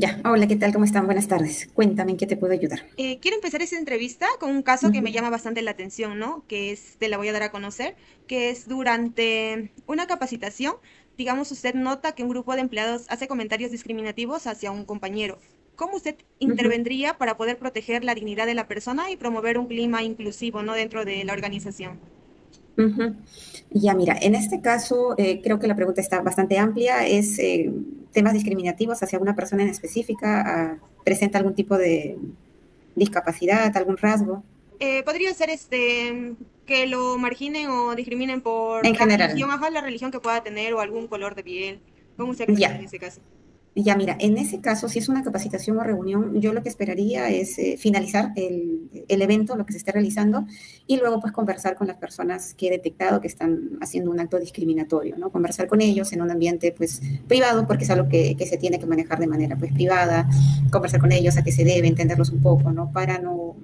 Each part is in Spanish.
Ya, hola, ¿qué tal? ¿Cómo están? Buenas tardes. Cuéntame en qué te puedo ayudar. Quiero empezar esta entrevista con un caso que me Ujú, llama bastante la atención, ¿no? Te la voy a dar a conocer, que es durante una capacitación, digamos, usted nota que un grupo de empleados hace comentarios discriminativos hacia un compañero. ¿Cómo usted ujú, intervendría para poder proteger la dignidad de la persona y promover un clima inclusivo, ¿no? Dentro de la organización. ujú. Ya, mira, en este caso creo que la pregunta está bastante amplia. ¿Es temas discriminativos hacia una persona en específica? ¿Presenta algún tipo de discapacidad, algún rasgo? Podría ser que lo marginen o discriminen por En la religión, general, ajá, la religión que pueda tener o algún color de piel. ¿Cómo usted actuaría en ya. ese caso? Ya, mira, en ese caso, si es una capacitación o reunión, yo lo que esperaría es finalizar el evento, lo que se esté realizando, y luego pues conversar con las personas que he detectado que están haciendo un acto discriminatorio, ¿no? Conversar con ellos en un ambiente pues privado, porque es algo que se tiene que manejar de manera pues privada, conversar con ellos a qué se debe, entenderlos un poco, ¿no? Para no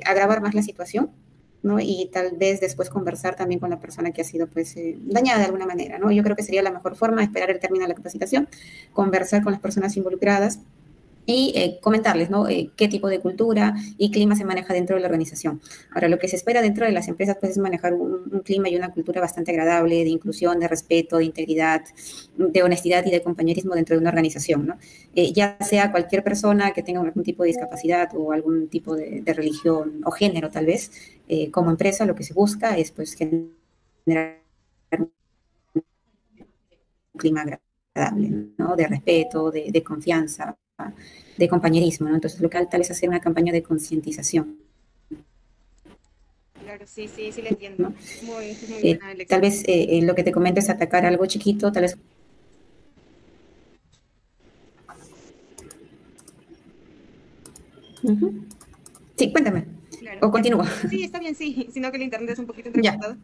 agravar más la situación, ¿no? Y tal vez después conversar también con la persona que ha sido pues dañada de alguna manera, ¿no? Yo creo que sería la mejor forma de esperar el término de la capacitación, conversar con las personas involucradas y comentarles, ¿no? Qué tipo de cultura y clima se maneja dentro de la organización. Ahora, lo que se espera dentro de las empresas, pues, es manejar un clima y una cultura bastante agradable, de inclusión, de respeto, de integridad, de honestidad y de compañerismo dentro de una organización, ¿no? Ya sea cualquier persona que tenga algún tipo de discapacidad o algún tipo de religión o género, tal vez, como empresa lo que se busca es, pues, generar un clima agradable, ¿no? De respeto, de confianza, de compañerismo, ¿no? Entonces, lo que tal es hacer una campaña de concientización, Claro, sí, sí, sí le entiendo. ¿no? Muy, muy buena Tal elección. vez lo que te comento es atacar algo chiquito, tal vez. Uh -huh. Sí, cuéntame. Claro, O ya. continúa. Sí, está bien, sí, sino que el internet es un poquito Ya. entrecortado.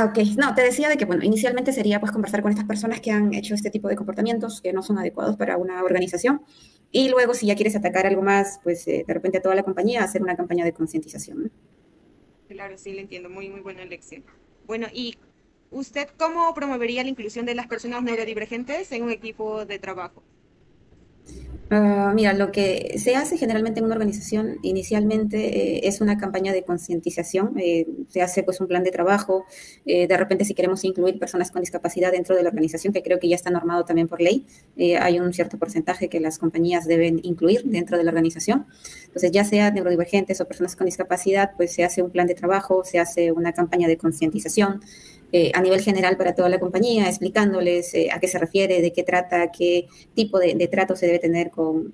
Ok. No, te decía de que, bueno, inicialmente sería pues conversar con estas personas que han hecho este tipo de comportamientos que no son adecuados para una organización. Y luego, si ya quieres atacar algo más, pues de repente a toda la compañía, hacer una campaña de concientización, ¿no? Claro, sí, le entiendo. Muy, muy buena elección. Bueno, ¿y usted cómo promovería la inclusión de las personas neurodivergentes en un equipo de trabajo? Mira, lo que se hace generalmente en una organización inicialmente es una campaña de concientización, se hace pues un plan de trabajo, de repente si queremos incluir personas con discapacidad dentro de la organización, que creo que ya está normado también por ley, hay un cierto porcentaje que las compañías deben incluir dentro de la organización. Entonces, ya sea neurodivergentes o personas con discapacidad, pues se hace un plan de trabajo, se hace una campaña de concientización a nivel general para toda la compañía, explicándoles a qué se refiere, de qué trata, qué tipo de trato se debe tener con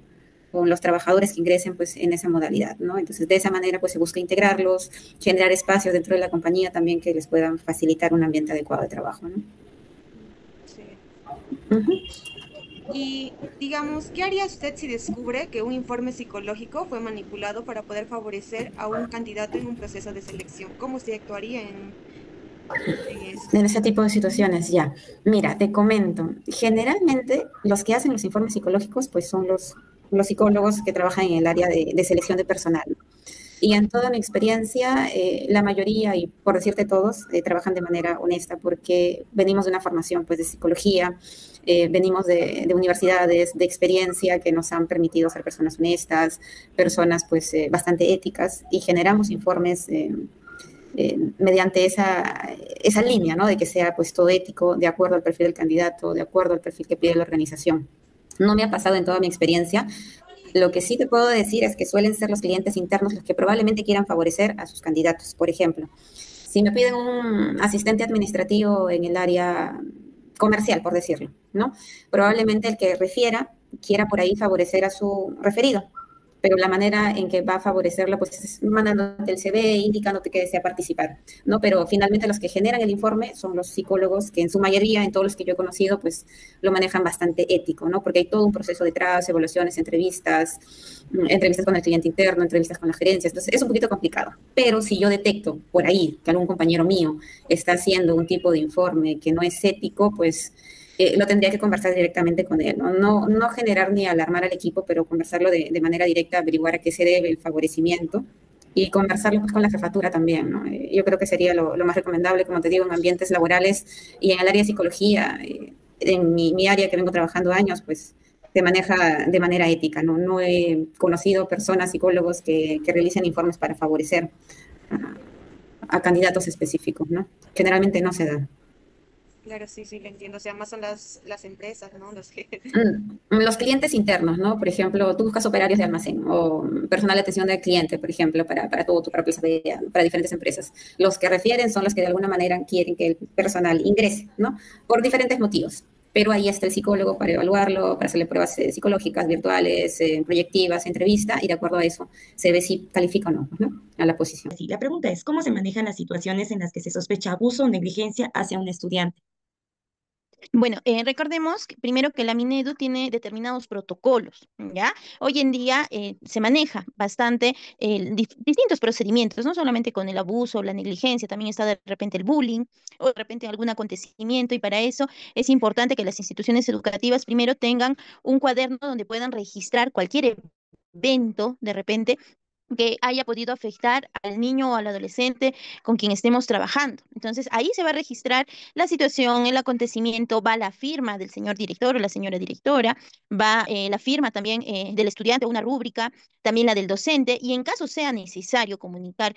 los trabajadores que ingresen pues en esa modalidad, ¿no? Entonces, de esa manera pues se busca integrarlos, generar espacios dentro de la compañía también que les puedan facilitar un ambiente adecuado de trabajo, ¿no? Sí. Uh -huh. Y digamos, ¿qué haría usted si descubre que un informe psicológico fue manipulado para poder favorecer a un candidato en un proceso de selección? ¿Cómo usted actuaría en esto? En ese tipo de situaciones, ya. Mira, te comento, generalmente los que hacen los informes psicológicos pues son los psicólogos que trabajan en el área de selección de personal, ¿no? Y en toda mi experiencia, la mayoría, y por decirte todos, trabajan de manera honesta porque venimos de una formación pues, de psicología, venimos de universidades, de experiencia que nos han permitido ser personas honestas, personas pues bastante éticas y generamos informes mediante esa línea, ¿no? De que sea pues todo ético, de acuerdo al perfil del candidato, de acuerdo al perfil que pide la organización. No me ha pasado en toda mi experiencia, lo que sí te puedo decir es que suelen ser los clientes internos los que probablemente quieran favorecer a sus candidatos. Por ejemplo, si me piden un asistente administrativo en el área comercial, por decirlo, ¿no? Probablemente el que refiera quiera por ahí favorecer a su referido, pero la manera en que va a favorecerlo, pues es mandándote el CV, indicándote que desea participar, ¿no? Pero finalmente los que generan el informe son los psicólogos, que en su mayoría, en todos los que yo he conocido, pues lo manejan bastante ético, ¿no? Porque hay todo un proceso detrás, evaluaciones, entrevistas con el cliente interno, entrevistas con la gerencia, entonces es un poquito complicado. Pero si yo detecto por ahí que algún compañero mío está haciendo un tipo de informe que no es ético, pues lo tendría que conversar directamente con él, ¿no? No generar ni alarmar al equipo, pero conversarlo de manera directa, averiguar a qué se debe el favorecimiento y conversarlo pues, con la jefatura también, ¿no? Yo creo que sería lo más recomendable, como te digo, en ambientes laborales y en el área de psicología. en mi área que vengo trabajando años, pues se maneja de manera ética, ¿no? No he conocido personas, psicólogos que realicen informes para favorecer a, a candidatos específicos, ¿no? Generalmente no se da. Claro, sí, sí, lo entiendo. O sea, más son las empresas, ¿no? Los que... Los clientes internos, ¿no? Por ejemplo, tú buscas operarios de almacén o personal de atención del cliente, por ejemplo, para todo tu propia pesadilla, para diferentes empresas. Los que refieren son los que de alguna manera quieren que el personal ingrese, ¿no? Por diferentes motivos. Pero ahí está el psicólogo para evaluarlo, para hacerle pruebas psicológicas, virtuales, proyectivas, entrevista, y de acuerdo a eso se ve si califica o no, ¿no? A la posición. Sí, la pregunta es, ¿cómo se manejan las situaciones en las que se sospecha abuso o negligencia hacia un estudiante? Bueno, recordemos primero que la Minedu tiene determinados protocolos, ¿ya? Hoy en día se maneja bastante distintos procedimientos, no solamente con el abuso o la negligencia, también está de repente el bullying o de repente algún acontecimiento y para eso es importante que las instituciones educativas primero tengan un cuaderno donde puedan registrar cualquier evento de repente que haya podido afectar al niño o al adolescente con quien estemos trabajando. Entonces, ahí se va a registrar la situación, el acontecimiento, va la firma del señor director o la señora directora, va la firma también del estudiante, una rúbrica, también la del docente, y en caso sea necesario comunicar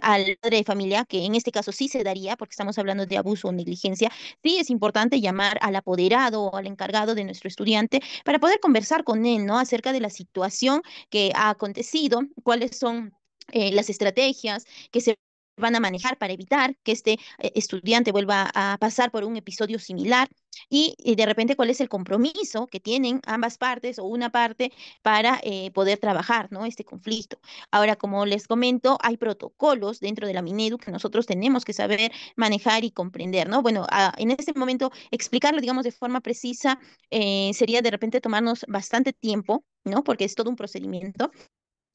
al padre de familia, que en este caso sí se daría, porque estamos hablando de abuso o negligencia, sí es importante llamar al apoderado o al encargado de nuestro estudiante para poder conversar con él, ¿no? Acerca de la situación que ha acontecido, cuáles son las estrategias que se van a manejar para evitar que este estudiante vuelva a pasar por un episodio similar y de repente cuál es el compromiso que tienen ambas partes o una parte para poder trabajar, ¿no? Este conflicto. Ahora, como les comento, hay protocolos dentro de la Minedu que nosotros tenemos que saber manejar y comprender, ¿no? Bueno, en este momento explicarlo, digamos, de forma precisa sería de repente tomarnos bastante tiempo, ¿no? Porque es todo un procedimiento.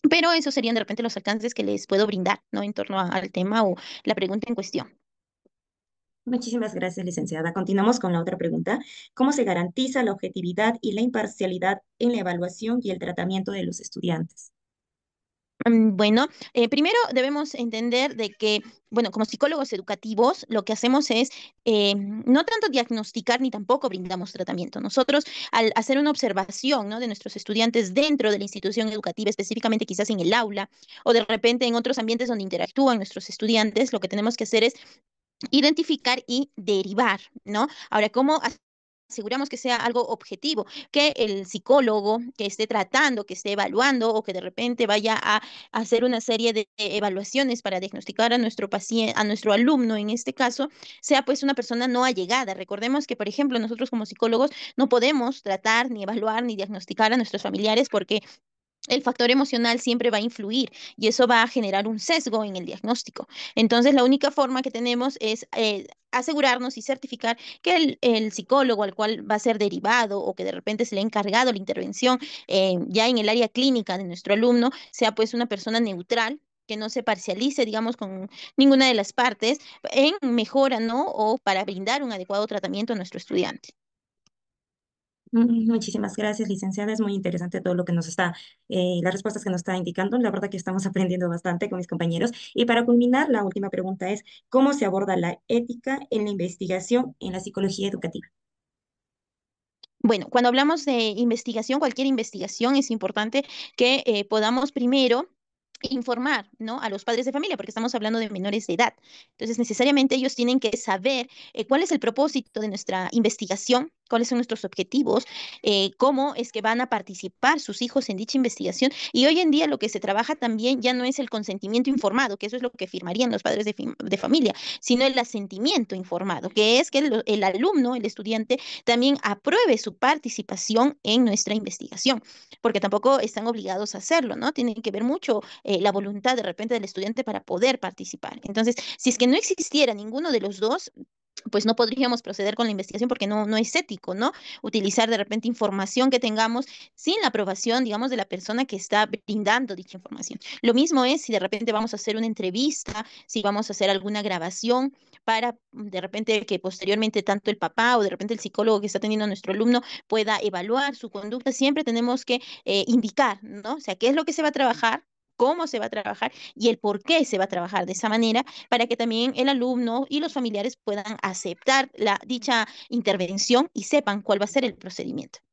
Pero esos serían de repente los alcances que les puedo brindar, ¿no? En torno al tema o la pregunta en cuestión. Muchísimas gracias, licenciada. Continuamos con la otra pregunta. ¿Cómo se garantiza la objetividad y la imparcialidad en la evaluación y el tratamiento de los estudiantes? Bueno, primero debemos entender de que, bueno, como psicólogos educativos, lo que hacemos es no tanto diagnosticar ni tampoco brindamos tratamiento. Nosotros, al hacer una observación, ¿no? De nuestros estudiantes dentro de la institución educativa, específicamente quizás en el aula o de repente en otros ambientes donde interactúan nuestros estudiantes, lo que tenemos que hacer es identificar y derivar, ¿no? Ahora, ¿cómo aseguramos que sea algo objetivo? Que el psicólogo que esté tratando, que esté evaluando o que de repente vaya a hacer una serie de evaluaciones para diagnosticar a nuestro paciente, a nuestro alumno en este caso, sea pues una persona no allegada. Recordemos que, por ejemplo, nosotros como psicólogos no podemos tratar, ni evaluar, ni diagnosticar a nuestros familiares porque el factor emocional siempre va a influir y eso va a generar un sesgo en el diagnóstico. Entonces, la única forma que tenemos es asegurarnos y certificar que el psicólogo al cual va a ser derivado o que de repente se le ha encargado la intervención ya en el área clínica de nuestro alumno sea pues una persona neutral que no se parcialice, digamos, con ninguna de las partes en mejora, ¿no? O para brindar un adecuado tratamiento a nuestro estudiante. Muchísimas gracias, licenciada. Es muy interesante todo lo que nos está, las respuestas que nos está indicando. La verdad que estamos aprendiendo bastante con mis compañeros. Y para culminar, la última pregunta es, ¿cómo se aborda la ética en la investigación en la psicología educativa? Bueno, cuando hablamos de investigación, cualquier investigación, es importante que podamos primero informar, ¿no? A los padres de familia, porque estamos hablando de menores de edad. Entonces, necesariamente ellos tienen que saber cuál es el propósito de nuestra investigación, cuáles son nuestros objetivos, cómo es que van a participar sus hijos en dicha investigación. Y hoy en día lo que se trabaja también ya no es el consentimiento informado, que eso es lo que firmarían los padres de familia, sino el asentimiento informado, que es que el alumno, el estudiante, también apruebe su participación en nuestra investigación, porque tampoco están obligados a hacerlo, ¿no? Tienen que ver mucho la voluntad de repente del estudiante para poder participar. Entonces, si es que no existiera ninguno de los dos, pues no podríamos proceder con la investigación porque no es ético, ¿no? Utilizar de repente información que tengamos sin la aprobación, digamos, de la persona que está brindando dicha información. Lo mismo es si de repente vamos a hacer una entrevista, si vamos a hacer alguna grabación para de repente que posteriormente tanto el papá o de repente el psicólogo que está teniendo a nuestro alumno pueda evaluar su conducta, siempre tenemos que indicar, ¿no? O sea, qué es lo que se va a trabajar, cómo se va a trabajar y el por qué se va a trabajar de esa manera, para que también el alumno y los familiares puedan aceptar dicha intervención y sepan cuál va a ser el procedimiento.